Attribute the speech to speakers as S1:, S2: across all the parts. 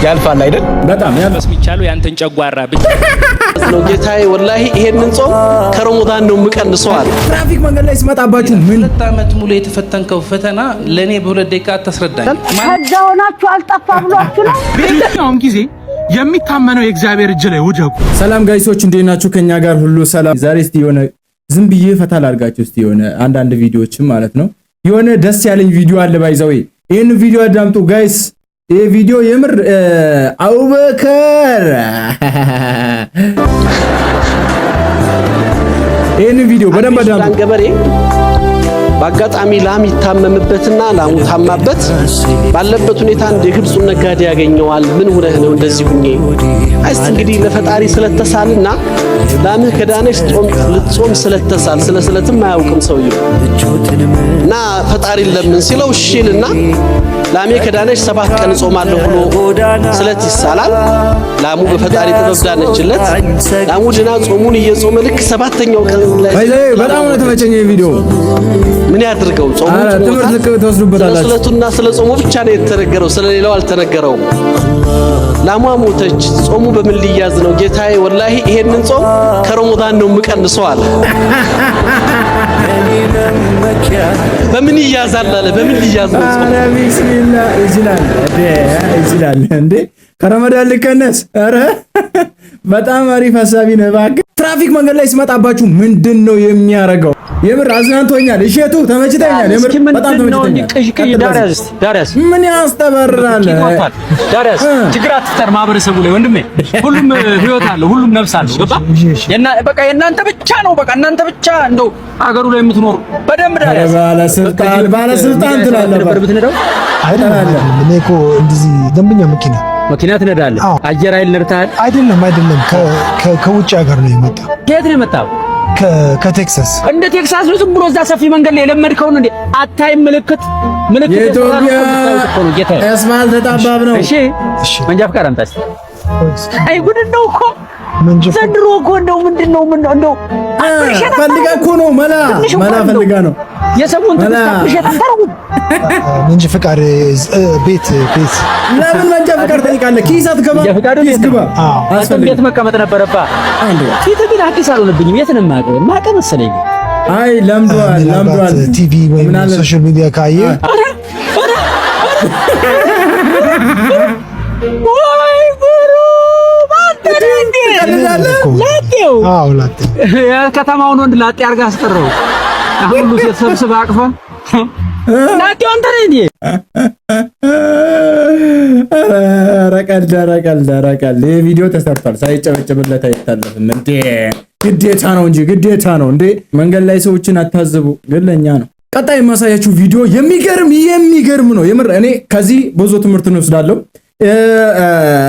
S1: ያልፋል አይደል?
S2: በጣም
S3: ያልፋል የሚቻለው ያንተን ጨጓራ ብቻ
S4: ነው። ጌታዬ ወላሂ ይሄንን ጾም ከረመዳን ነው የምቀንሰው አለ።
S2: ትራፊክ መንገድ ላይ ሲመጣባችሁ ምን
S3: ዓመት ሙሉ የተፈተንከው ፈተና ለኔ በሁለት ደቂቃ አታስረዳኝ።
S5: ከዛ ሆናችሁ አልጠፋ ብሏችሁ ነው።
S6: በየትኛውም ጊዜ የሚታመነው የእግዚአብሔር እጅ ላይ ወደቁ።
S2: ሰላም ጋይሶች እንዴት ናችሁ? ከኛ ጋር ሁሉ ሰላም። ዛሬ እስቲ የሆነ ዝም ብዬ ፈታ ላድርጋችሁ እስቲ የሆነ አንዳንድ ቪዲዮዎችም ማለት ነው። የሆነ ደስ ያለኝ ቪዲዮ አለ ባይዘው ይሄን ቪዲዮ አዳምጡ ጋይስ። ይሄ ቪዲዮ የምር አቡበከር ይሄን ቪዲዮ በደንብ አዳምጡ።
S4: ገበሬ በአጋጣሚ ላም ይታመምበትና ላሙ ታማበት ባለበት ሁኔታ እንደ ግብፁን ነጋዴ ያገኘዋል። ምን ሆነህ ነው እንደዚህ ሁኜ? አይስ እንግዲህ ለፈጣሪ ስለተሳልና ላምህ ከዳነች ልትጾም ስለተሳል ስለትም አያውቅም ሰውየው እና ፈጣሪ ለምን ሲለው እሺልና ላሜ ከዳነች 7 ቀን ጾማለሁ ብሎ ስለት ይሳላል። ላሙ በፈጣሪ ጥበብ ዳነችለት። ላሙ ድና ጾሙን እየጾመ ልክ 7ኛው ቀን ላይ
S2: በጣም ነው ተመቸኝ ቪዲዮ።
S4: ምን ያድርገው? ጾሙ
S2: ትምህርት ተወስዱበታላችሁ።
S4: ስለቱና ስለ ጾሙ ብቻ ነው የተነገረው፣ ስለሌላው አልተነገረውም። ላሟ ሞተች። ጾሙ በምን ሊያዝ ነው? ጌታዬ ወላሂ ይሄንን ጾም ከረመዳን ነው የምቀንሰው አለ። በምን ይያዛል አለ። በምን ሊያዝ ነው ጾሙ?
S2: ቢስሚላህ ይችላል እንዴ ከረመዳን ሊቀነስ? ኧረ በጣም አሪፍ ሐሳቢ ነው። እባክህ ትራፊክ መንገድ ላይ ሲመጣባችሁ ምንድነው የሚያረጋው? የምር አዝናንቶኛል። እሸቱ ተመችተኛል። የምር በጣም ተመችተኛል።
S6: ዳሪያስ
S2: ምን ያስተበራል?
S6: ዳሪያስ ችግር አትፍጠር ማህበረሰቡ ላይ ወንድሜ። ሁሉም ህይወት አለ፣ ሁሉም ነፍስ አለ። በቃ የእናንተ ብቻ ነው። በቃ እናንተ ብቻ እንደው አገሩ ላይ የምትኖሩ በደንብ ዳሪያስ
S2: ባለስልጣን ትላለህ።
S7: እኔ እኮ እንደዚህ ደንበኛ መኪና
S6: ትነዳለህ። አየር ኃይል ነርታል?
S7: አይደለም ከውጭ ሀገር ነው የመጣው።
S6: ከየት ነው የመጣው?
S7: ከቴክሳስ።
S6: እንደ ቴክሳስ ነው ዝም ብሎ እዛ ሰፊ መንገድ ላይ የለመድከው ነው እንዴ? አታይም? ምልክት
S2: የኢትዮጵያ አስፋልት ጠባብ ነው።
S6: እሺ መንጃ ፈቃድ አምጣ እስኪ። አይ ጉድ ነው እኮ ዘንድሮ እኮ እንደው ምንድነው እንደው
S2: ፈልጋ እኮ ነው መላ ፈልጋ ነው
S6: የሰሙን ተሽታ ተረው
S7: መንጃ ፈቃድ ቤት
S2: ለምን መንጃ ፈቃድ ጠይቃለህ? ኪስ አትገባ ኪስ ግባ።
S6: ቤት መቀመጥ ነበረብህ። ፊት ግን አዲስ አልሆነብኝም። የት ነው የማውቀው መሰለኝ።
S2: አይ ለምዷል።
S7: ቲቪ ወይ ሶሻል ሚዲያ ካየ
S6: ከተማውን ወንድ ላጤ አድርገህ አስቀረው። አሁን ሁሉ ሴት ሰብስበህ አቅፈህ ላጤው አንተ ነህ እንዴ?
S2: ረቀል ይሄ ቪዲዮ ተሰርቷል። ሳይጨበጨብለት አይታለፍም እንዴ? ግዴታ ነው እንጂ ግዴታ ነው እንዴ? መንገድ ላይ ሰዎችን አታዝቡ፣ ግን ለኛ ነው። ቀጣይ የማሳያችሁ ቪዲዮ የሚገርም ነው የምር። እኔ ከዚህ ብዙ ትምህርት እንወስዳለሁ።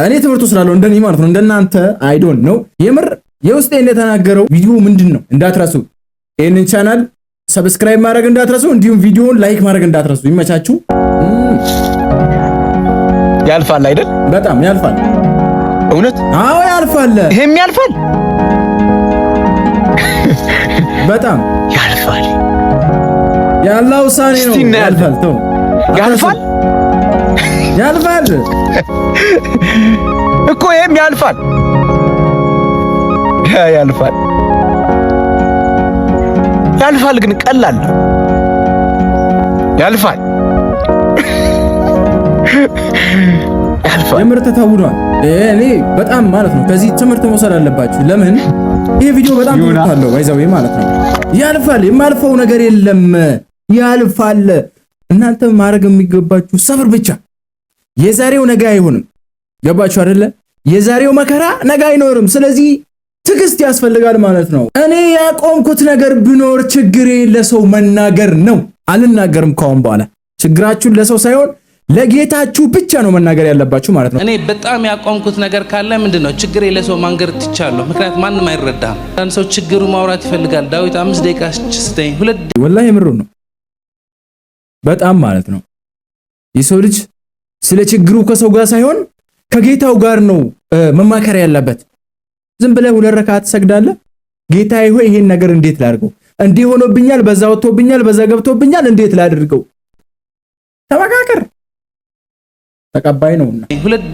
S2: እኔ ትምህርት ወስዳለሁ እንደኔ ማለት ነው። እንደናንተ አይ ዶንት ኖ የምር የውስጤ እንደተናገረው ቪዲዮ ምንድነው እንዳትረሱ። ይሄንን ቻናል ሰብስክራይብ ማድረግ እንዳትረሱ፣ እንዲሁም ቪዲዮውን ላይክ ማድረግ እንዳትረሱ። ይመቻችሁ።
S1: ያልፋል አይደል?
S2: በጣም ያልፋል።
S1: እውነት?
S2: አዎ ያልፋል።
S1: ይሄም ያልፋል።
S2: በጣም
S1: ያልፋል።
S2: ያላ ውሳኔ ነው። ያልፋል። ተው
S1: ያልፋል እኮ ይሄም ያልፋል። ያልፋል ግን ቀላል ያልፋል።
S2: የምር ተታውዷል። እኔ በጣም ማለት ነው ከዚህ ትምህርት መውሰድ አለባችሁ። ለምን ይሄ ቪዲዮ በጣም ትምህርት አለው ባይዘው ማለት ነው። ያልፋል። የማልፈው ነገር የለም። ያልፋል። እናንተ ማድረግ የሚገባችሁ ሰብር ብቻ። የዛሬው ነገ አይሆንም። ገባችሁ አይደለ? የዛሬው መከራ ነገ አይኖርም። ስለዚህ ትዕግስት ያስፈልጋል ማለት ነው። እኔ ያቆምኩት ነገር ቢኖር ችግሬ ለሰው መናገር ነው። አልናገርም ካሁን በኋላ። ችግራችሁን ለሰው ሳይሆን ለጌታችሁ ብቻ ነው መናገር ያለባችሁ ማለት ነው።
S3: እኔ በጣም ያቆምኩት ነገር ካለ ምንድነው ችግሬ ለሰው ማንገር ትቻለሁ። ምክንያት ማንም አይረዳም። አንድ ሰው ችግሩ ማውራት ይፈልጋል። ዳዊት 5 ደቂቃ ስትኝ
S2: ወላሂ የምሩ ነው በጣም ማለት ነው። የሰው ልጅ ስለ ችግሩ ከሰው ጋር ሳይሆን ከጌታው ጋር ነው መማከር ያለበት። ዝም ብለህ 2 ረካዓት ትሰግዳለህ። ጌታዬ ሆይ ይሄን ነገር እንዴት ላድርገው? እንዲህ ሆኖብኛል፣ በዛ ወጥቶብኛል፣ በዛ ገብቶብኛል፣ እንዴት ላድርገው? ተመካከር። ተቀባይ ነውና
S3: 2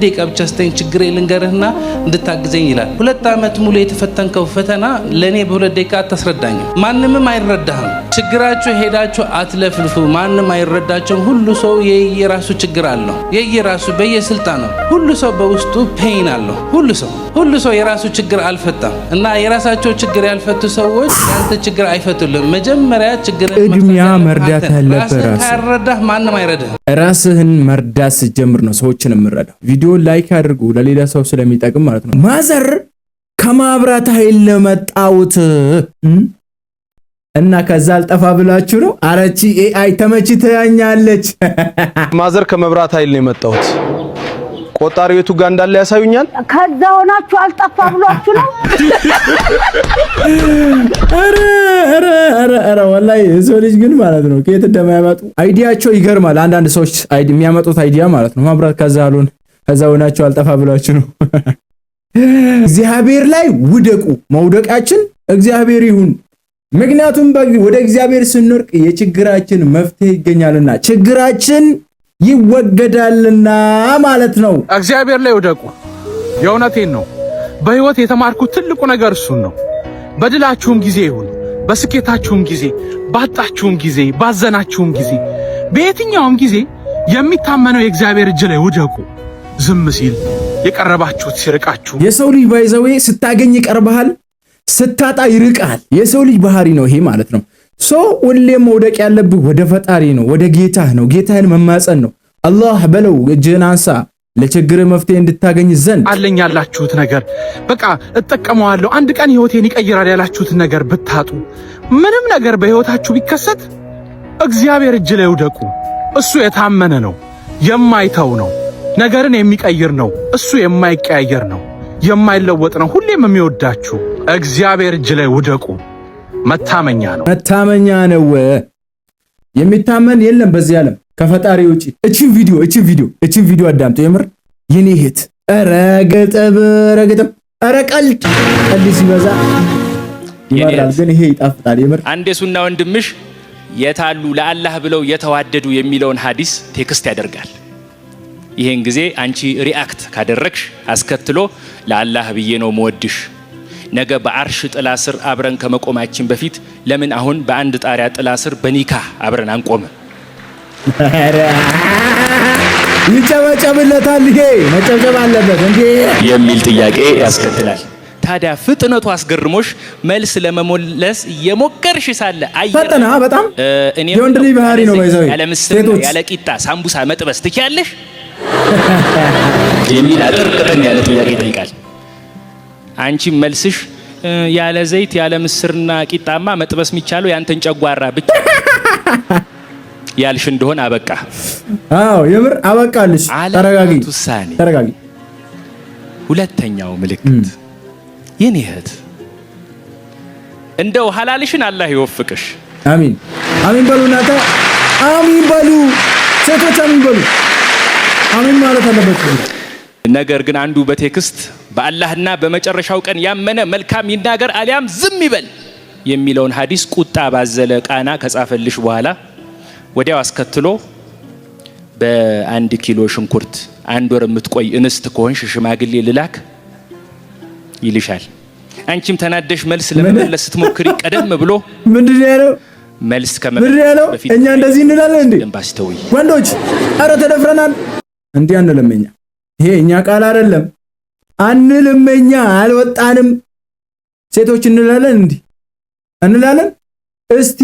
S3: ደቂቃ ብቻ ስተኝ ችግር ልንገርህና እንድታግዘኝ ይላል። 2 ዓመት ሙሉ የተፈተንከው ፈተና ለኔ በ2 ደቂቃ አታስረዳኝ። ማንንም አይረዳህም። ችግራችሁ ሄዳችሁ አትለፍልፉ። ማንም አይረዳቸውም። ሁሉ ሰው የየራሱ ችግር አለው። የየራሱ በየስልጣን ነው። ሁሉ ሰው በውስጡ ፔን አለው። ሁሉ ሰው የራሱ ችግር አልፈታም እና የራሳቸው ችግር ያልፈቱ ሰዎች ያንተ ችግር አይፈቱልም። መጀመሪያ ችግርን
S2: ቅድሚያ መርዳት ያለበት
S3: ካረዳህ ማንም አይረዳህ።
S2: ራስህን መርዳት ስትጀምር ነው ሰዎችን የምረዳው። ቪዲዮ ላይክ አድርጉ ለሌላ ሰው ስለሚጠቅም ማለት ነው። ማዘር ከማብራት ኃይል ለመጣውት እና ከዛ አልጠፋ ብላችሁ ነው። አረቺ ኤአይ ተመችተኛለች።
S1: ማዘር ከመብራት ኃይል ነው የመጣሁት። ቆጣሪው የቱ ጋር እንዳለ ያሳዩኛል።
S5: ከዛ ሆናችሁ አልጠፋ ብሏችሁ ነው።
S2: አረ ወላሂ ሰው ልጅ ግን ማለት ነው ከየት እንደማያመጡ አይዲያቸው ይገርማል። አንዳንድ ሰዎች የሚያመጡት አይዲያ ማለት ነው ማብራት ከዛ ሆናችሁ አልጠፋ ብሏችሁ ነው። እግዚአብሔር ላይ ውደቁ። መውደቃችን እግዚአብሔር ይሁን። ምክንያቱም ወደ እግዚአብሔር ስንወርቅ የችግራችን መፍትሄ ይገኛልና ችግራችን ይወገዳልና ማለት ነው።
S8: እግዚአብሔር ላይ ውደቁ። የእውነቴን ነው። በህይወት የተማርኩት ትልቁ ነገር እሱን ነው። በድላችሁም ጊዜ ይሁን በስኬታችሁም ጊዜ፣ ባጣችሁም ጊዜ፣ ባዘናችሁም ጊዜ፣ በየትኛውም ጊዜ የሚታመነው የእግዚአብሔር እጅ ላይ ውደቁ። ዝም ሲል የቀረባችሁት ሲርቃችሁ።
S2: የሰው ልጅ ባይዘው ስታገኝ ይቀርብሃል፣ ስታጣ ይርቃል። የሰው ልጅ ባህሪ ነው ይሄ ማለት ነው። ሁሌም መውደቅ ያለብህ ወደ ፈጣሪ ነው፣ ወደ ጌታህ ነው። ጌታህን መማጸን ነው። አላህ በለው እጅህን አንሳ ለችግር መፍትሄ እንድታገኝ ዘንድ።
S8: አለኝ ያላችሁት ነገር በቃ እጠቀመዋለሁ አንድ ቀን ህይወቴን ይቀይራል ያላችሁት ነገር ብታጡ፣ ምንም ነገር በህይወታችሁ ቢከሰት እግዚአብሔር እጅ ላይ ውደቁ። እሱ የታመነ ነው፣ የማይተው ነው፣ ነገርን የሚቀይር ነው። እሱ የማይቀያየር ነው፣ የማይለወጥ ነው። ሁሌም የሚወዳችሁ እግዚአብሔር እጅ ላይ ውደቁ። መታመኛ ነው። የሚታመን የለም በዚህ ዓለም ከፈጣሪ ውጪ። እቺን ቪዲዮ አዳምጡ። የምር የኔ እህት ረገጠብ ቀልድ ሲበዛ ይመራል፣ ግን ይሄ ይጣፍጣል። የምር
S9: አንዴ ሱና ወንድምሽ የታሉ ለአላህ ብለው የተዋደዱ የሚለውን ሐዲስ ቴክስት ያደርጋል። ይሄን ጊዜ አንቺ ሪአክት ካደረግሽ አስከትሎ ለአላህ ብዬ ነው መወድሽ፣ ነገ በአርሽ ጥላ ስር አብረን ከመቆማችን በፊት ለምን አሁን በአንድ ጣሪያ ጥላ ስር በኒካህ አብረን አንቆም?
S2: ይጨበጨብለታል። ይሄ መጨብጨብ አለበት እንዴ የሚል ጥያቄ ያስከትላል።
S9: ታዲያ ፍጥነቱ አስገርሞሽ መልስ ለመሞለስ የሞከርሽ ሳለ
S2: ፈጠና በጣም የወንድ ልጅ ባህሪ ነው። ባይዘው
S9: ያለ ምስር ያለ ቂጣ ሳምቡሳ መጥበስ ትችያለሽ
S2: የሚል አጥርቅጠን ያለ ጥያቄ ይጠይቃል።
S9: አንቺ መልስሽ ያለ ዘይት ያለ ምስርና ቂጣማ መጥበስ የሚቻለው ያንተን ጨጓራ ብቻ ያልሽ እንደሆነ አበቃ።
S2: አዎ የምር አበቃልሽ። ተረጋጊ።
S9: ሁለተኛው ምልክት የኔ እህት እንደው ሐላልሽን አላህ ይወፍቅሽ።
S2: አሚን በሉ እናንተ፣ አሚን በሉ ሴቶች፣ አሚን በሉ። አሚን ማለት አለበት።
S9: ነገር ግን አንዱ በቴክስት በአላህና በመጨረሻው ቀን ያመነ መልካም ይናገር አሊያም ዝም ይበል የሚለውን ሐዲስ ቁጣ ባዘለ ቃና ከጻፈልሽ በኋላ ወዲያው አስከትሎ በ1 ኪሎ ሽንኩርት 1 ወር የምትቆይ እንስት ከሆንሽ ሽማግሌ ልላክ ይልሻል። አንቺም ተናደሽ መልስ ለመመለስ ስትሞክሪ ቀደም ብሎ
S2: ምንድነው ያለው?
S9: መልስ ከመመለስ በፊት
S2: እኛ እንደዚህ እንላለን እንዴ ወንዶች? አረ ተደፍረናል እንዴ አንለምኛ። ይሄ እኛ ቃል አይደለም፣ አንልምኛ፣ አልወጣንም። ሴቶች እንላለን እንዴ? እንላለን። እስቲ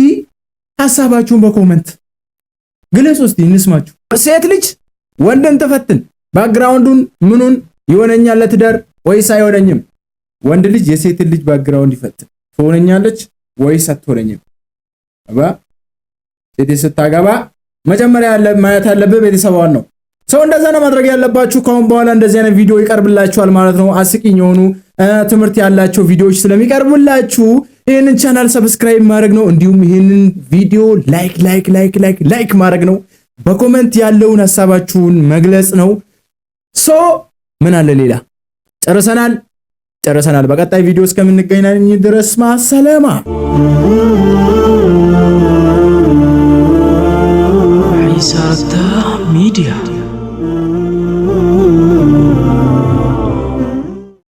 S2: ሐሳባችሁን በኮሜንት ግለጹ፣ እስቲ እንስማችሁ። ሴት ልጅ ወንድን ተፈትን፣ ባክግራውንዱን ምኑን ይሆነኛል ለትዳር ወይስ አይሆነኝም? ወንድ ልጅ የሴት ልጅ ባክግራውንድ ይፈትን፣ ትሆነኛለች ወይስ አትሆነኝም? ሴት ስታገባ መጀመሪያ ማየት ያለበት ቤተሰቧን ነው። ሰው እንደዛ ነው ማድረግ ያለባችሁ። ከአሁን በኋላ እንደዚህ አይነት ቪዲዮ ይቀርብላችኋል ማለት ነው። አስቂኝ የሆኑ ትምህርት ያላቸው ቪዲዮዎች ስለሚቀርቡላችሁ ይሄንን ቻናል ሰብስክራይብ ማድረግ ነው። እንዲሁም ይሄንን ቪዲዮ ላይክ ማድረግ ነው። በኮሜንት ያለውን ሐሳባችሁን መግለጽ ነው። ምን አለ ሌላ? ጨርሰናል። በቀጣይ ቪዲዮ እስከምንገናኝ ድረስ ማሰላማ።
S10: ኢሳታ ሚዲያ